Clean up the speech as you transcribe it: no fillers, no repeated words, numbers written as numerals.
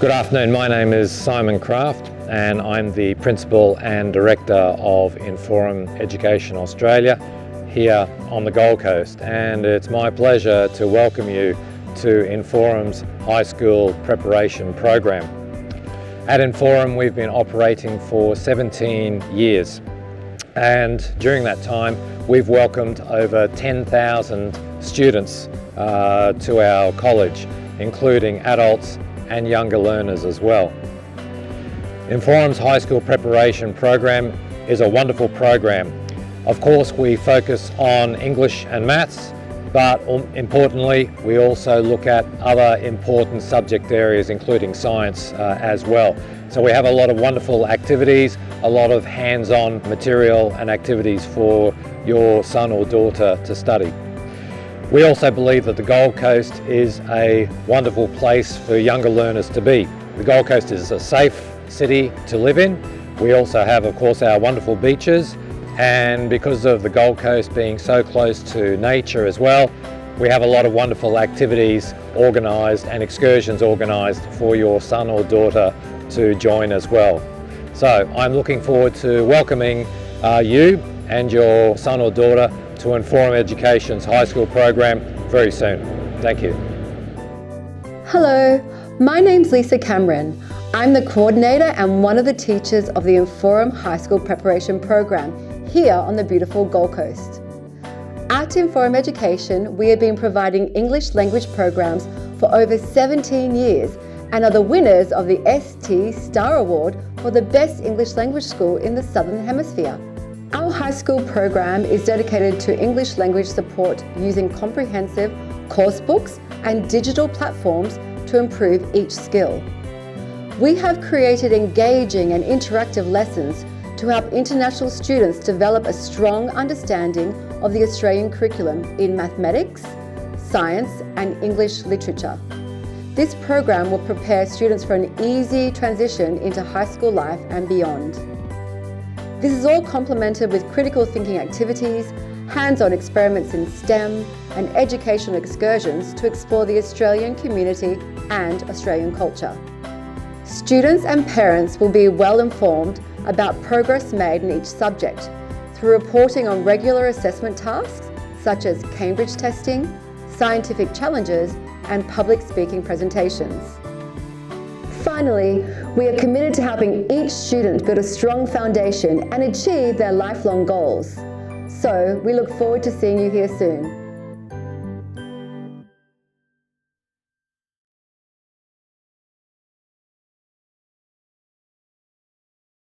Good afternoon, my name is Simon Kraft and I'm the Principal and Director of Inforum Education Australia here on the Gold Coast, and it's my pleasure to welcome you to Inforum's High School Preparation Program. At Inforum we've been operating for 17 years, and during that time we've welcomed over 10,000 students to our college, including adults and younger learners as well. Inforum's High School Preparation Program is a wonderful program. Of course, we focus on English and maths, but importantly, we also look at other important subject areas, including science as well. So we have a lot of wonderful activities, a lot of hands-on material and activities for your son or daughter to study. We also believe that the Gold Coast is a wonderful place for younger learners to be. The Gold Coast is a safe city to live in. We also have, of course, our wonderful beaches, and because of the Gold Coast being so close to nature as well, we have a lot of wonderful activities organised and excursions organised for your son or daughter to join as well. So I'm looking forward to welcoming you and your son or daughter to Inforum Education's high school program very soon. Thank you. Hello, my name's Lisa Cameron. I'm the coordinator and one of the teachers of the Inforum High School Preparation Program here on the beautiful Gold Coast. At Inforum Education, we have been providing English language programs for over 17 years and are the winners of the ST Star Award for the best English language school in the Southern Hemisphere. Our high school program is dedicated to English language support using comprehensive course books and digital platforms to improve each skill. We have created engaging and interactive lessons to help international students develop a strong understanding of the Australian curriculum in mathematics, science and English literature. This program will prepare students for an easy transition into high school life and beyond. This is all complemented with critical thinking activities, hands-on experiments in STEM, and educational excursions to explore the Australian community and Australian culture. Students and parents will be well informed about progress made in each subject through reporting on regular assessment tasks such as Cambridge testing, scientific challenges, and public speaking presentations. Finally, we are committed to helping each student build a strong foundation and achieve their lifelong goals. So we look forward to seeing you here soon.